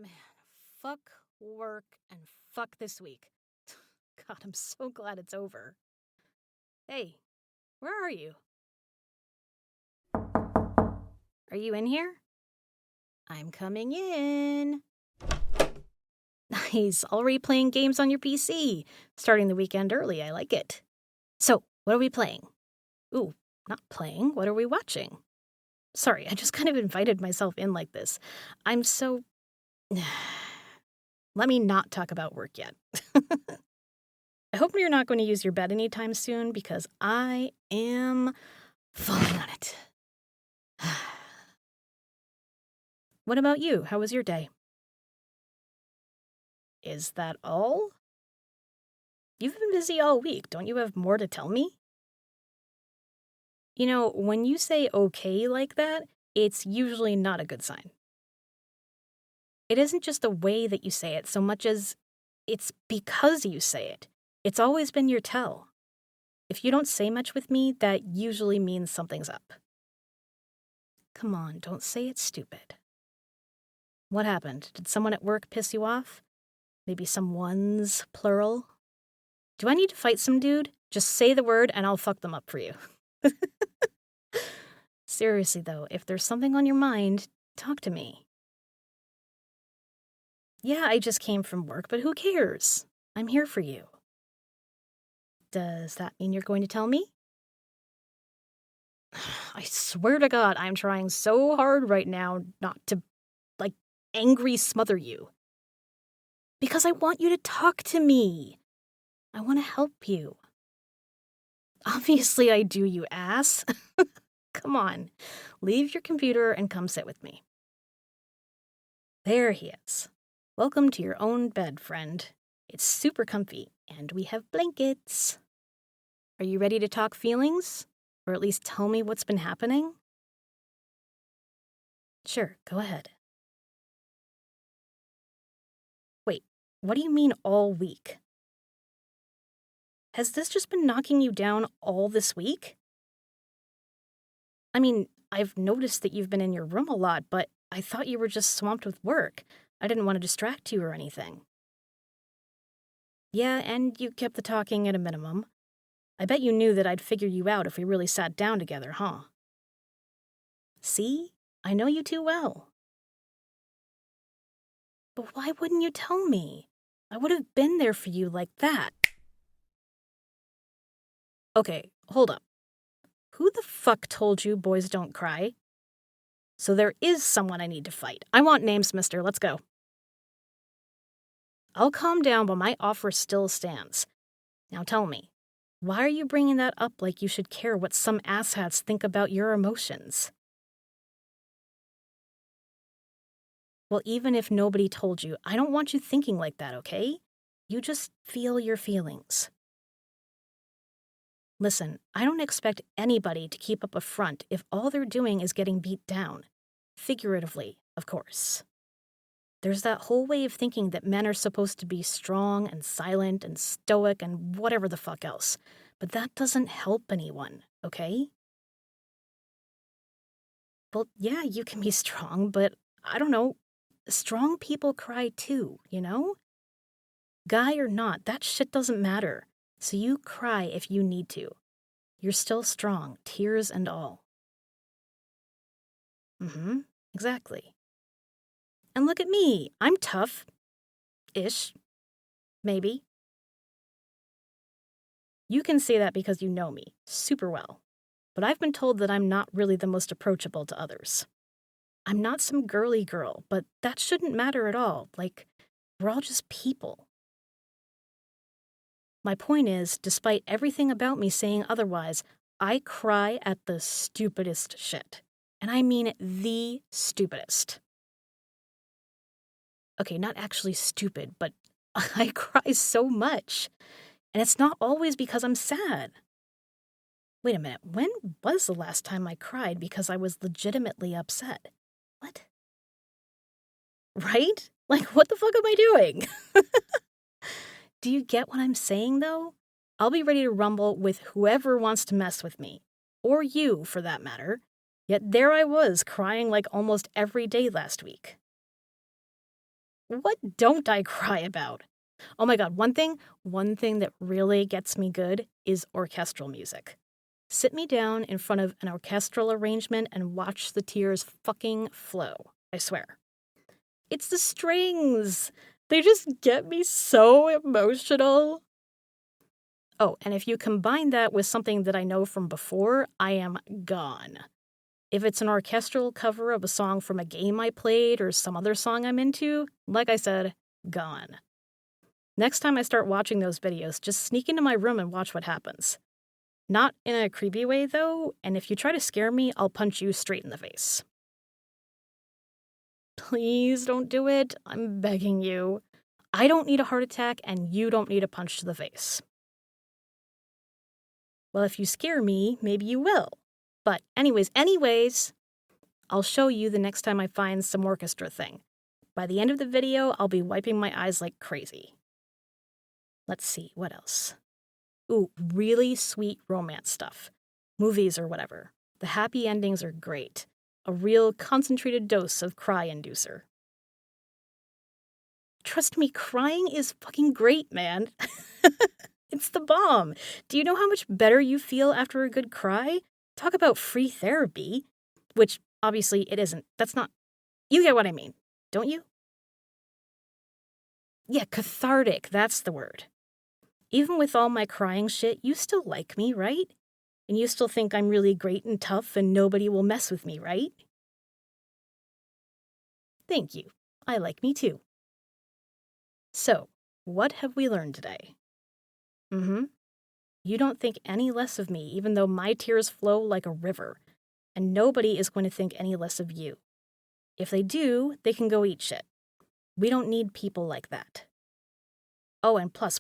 Man, fuck work and fuck this week. God, I'm so glad it's over. Hey, where are you? Are you in here? I'm coming in. Nice, already playing games on your PC. Starting the weekend early, I like it. So, what are we playing? Ooh, not playing, what are we watching? Sorry, I just kind of invited myself in like this. I'm so... Let me not talk about work yet. I hope you're not going to use your bed anytime soon because I am falling on it. What about you? How was your day? Is that all? You've been busy all week. Don't you have more to tell me? You know, when you say okay like that, it's usually not a good sign. It isn't just the way that you say it so much as it's because you say it. It's always been your tell. If you don't say much with me, that usually means something's up. Come on, don't say it's stupid. What happened? Did someone at work piss you off? Maybe someone's plural? Do I need to fight some dude? Just say the word and I'll fuck them up for you. Seriously though, if there's something on your mind, talk to me. Yeah, I just came from work, but who cares? I'm here for you. Does that mean you're going to tell me? I swear to God, I'm trying so hard right now not to, angry smother you. Because I want you to talk to me. I want to help you. Obviously I do, you ass. Come on, leave your computer and come sit with me. There he is. Welcome to your own bed, friend. It's super comfy, and we have blankets. Are you ready to talk feelings? Or at least tell me what's been happening? Sure, go ahead. Wait, what do you mean all week? Has this just been knocking you down all this week? I mean, I've noticed that you've been in your room a lot, but I thought you were just swamped with work. I didn't want to distract you or anything. Yeah, and you kept the talking at a minimum. I bet you knew that I'd figure you out if we really sat down together, huh? See? I know you too well. But why wouldn't you tell me? I would have been there for you like that. Okay, hold up. Who the fuck told you boys don't cry? So there is someone I need to fight. I want names, mister. Let's go. I'll calm down, but my offer still stands. Now tell me, why are you bringing that up like you should care what some asshats think about your emotions? Well, even if nobody told you, I don't want you thinking like that, okay? You just feel your feelings. Listen, I don't expect anybody to keep up a front if all they're doing is getting beat down. Figuratively, of course. There's that whole way of thinking that men are supposed to be strong and silent and stoic and whatever the fuck else. But that doesn't help anyone, okay? Well, yeah, you can be strong, but I don't know. Strong people cry too, you know? Guy or not, that shit doesn't matter. So you cry if you need to. You're still strong, tears and all. Exactly. And look at me, I'm tough. Ish. Maybe. You can say that because you know me super well. But I've been told that I'm not really the most approachable to others. I'm not some girly girl, but that shouldn't matter at all. We're all just people. My point is, despite everything about me saying otherwise, I cry at the stupidest shit. And I mean the stupidest. Okay, not actually stupid, but I cry so much. And it's not always because I'm sad. Wait a minute, when was the last time I cried because I was legitimately upset? What? Right? What the fuck am I doing? Do you get what I'm saying, though? I'll be ready to rumble with whoever wants to mess with me. Or you, for that matter. Yet there I was, crying like almost every day last week. What don't I cry about? Oh my god, one thing that really gets me good is orchestral music. Sit me down in front of an orchestral arrangement and watch the tears fucking flow, I swear. It's the strings! They just get me so emotional. Oh, and if you combine that with something that I know from before, I am gone. If it's an orchestral cover of a song from a game I played or some other song I'm into, like I said, gone. Next time I start watching those videos, just sneak into my room and watch what happens. Not in a creepy way, though, and if you try to scare me, I'll punch you straight in the face. Please don't do it. I'm begging you. I don't need a heart attack, and you don't need a punch to the face. Well, if you scare me, maybe you will. But anyways, I'll show you the next time I find some orchestra thing. By the end of the video, I'll be wiping my eyes like crazy. Let's see, what else? Ooh, really sweet romance stuff. Movies or whatever. The happy endings are great. A real concentrated dose of cry inducer. Trust me, crying is fucking great, man. It's the bomb. Do you know how much better you feel after a good cry? Talk about free therapy. Which, obviously, it isn't. That's not... You get what I mean, don't you? Yeah, cathartic, that's the word. Even with all my crying shit, you still like me, right? And you still think I'm really great and tough and nobody will mess with me, right? Thank you. I like me too. So, what have we learned today? You don't think any less of me, even though my tears flow like a river. And nobody is going to think any less of you. If they do, they can go eat shit. We don't need people like that. Oh, and plus,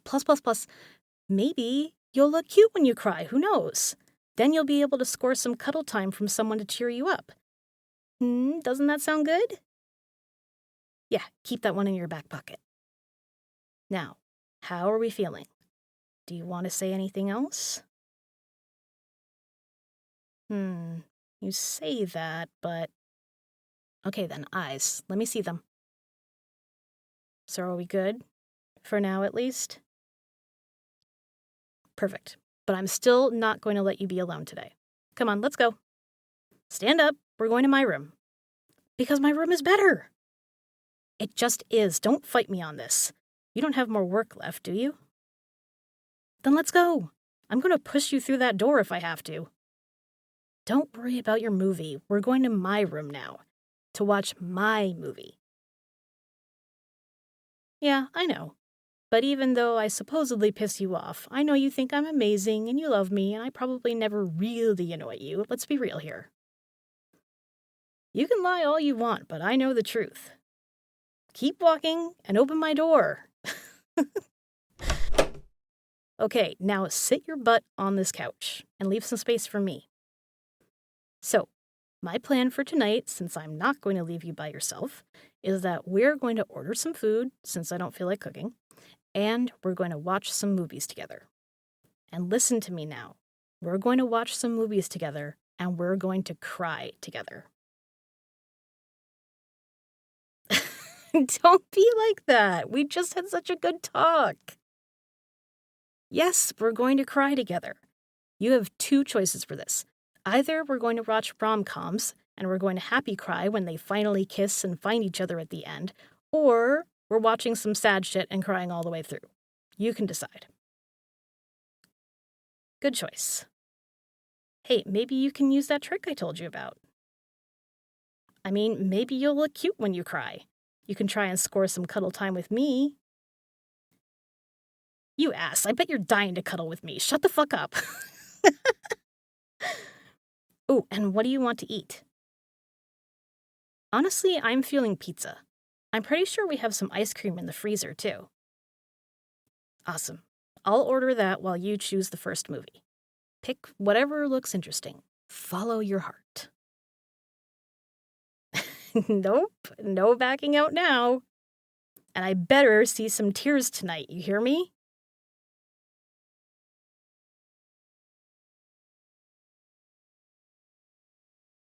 maybe you'll look cute when you cry, who knows? Then you'll be able to score some cuddle time from someone to cheer you up. Doesn't that sound good? Yeah, keep that one in your back pocket. Now, how are we feeling? Do you want to say anything else? You say that, but... Okay then, eyes. Let me see them. So are we good? For now, at least? Perfect. But I'm still not going to let you be alone today. Come on, let's go. Stand up. We're going to my room. Because my room is better. It just is. Don't fight me on this. You don't have more work left, do you? Then let's go. I'm going to push you through that door if I have to. Don't worry about your movie. We're going to my room now. To watch my movie. Yeah, I know. But even though I supposedly piss you off, I know you think I'm amazing and you love me, and I probably never really annoy you. Let's be real here. You can lie all you want, but I know the truth. Keep walking and open my door. Okay, now sit your butt on this couch and leave some space for me. So, my plan for tonight, since I'm not going to leave you by yourself, is that we're going to order some food, since I don't feel like cooking, and we're going to watch some movies together. And listen to me now. We're going to watch some movies together, and we're going to cry together. Don't be like that. We just had such a good talk. Yes, we're going to cry together. You have two choices for this. Either we're going to watch rom-coms, and we're going to happy cry when they finally kiss and find each other at the end, or we're watching some sad shit and crying all the way through. You can decide. Good choice. Hey, maybe you can use that trick I told you about. I mean, maybe you'll look cute when you cry. You can try and score some cuddle time with me. You ass, I bet you're dying to cuddle with me. Shut the fuck up. Ooh, and what do you want to eat? Honestly, I'm feeling pizza. I'm pretty sure we have some ice cream in the freezer, too. Awesome. I'll order that while you choose the first movie. Pick whatever looks interesting. Follow your heart. Nope, no backing out now. And I better see some tears tonight, you hear me?